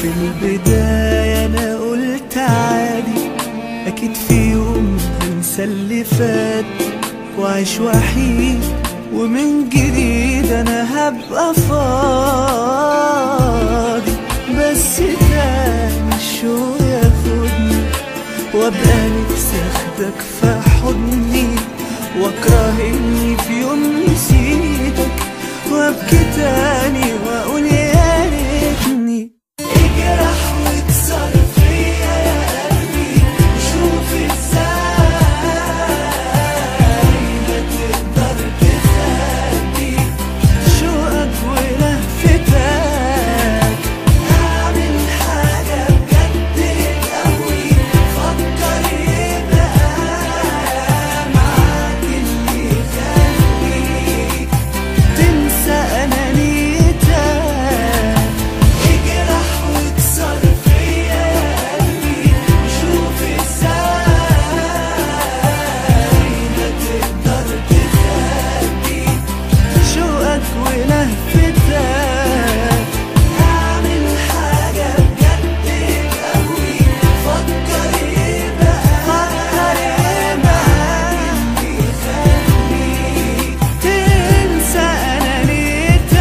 في البداية أنا قلت عادي، أكيد في يوم هنسى اللي فات وعيش وحيد، ومن جديد أنا هبقى فاضي. بس تاني الشوق ياخدني وابقى نفسي اخدك في حضني، واكره اني في يوم نسيتك، وابكي تاني واقول يا ريتني. اجرح واكسر فيا يا قلبي، شوف ازاي ما تقدر تخبي شوقك ولهفتك. اعمل حاجة بجد تقوي، فكر يبقى معاك اللي يخليك تنسى انانيتك. اجرح واكسر فيا يا قلبي، شوف ازاي ما تقدر تخبي شوقك ولهفتك. اعمل حاجة بجد تقوي، فكر يبقى معاك اللي يخليك تنسى انانيتك.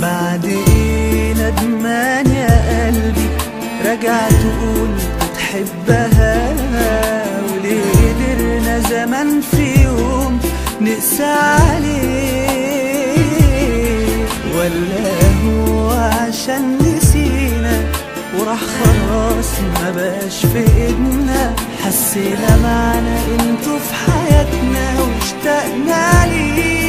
بعد ايه ندمان يا قلبي، رجع تقول بتحبها، وليه قدرنا زمان في يوم نقسى عليه؟ ولا هو عشان نسينا وراح خلاص ما بقاش في ايدنا؟ حسينا معنا انتوا في حياتنا واشتقنا ليه.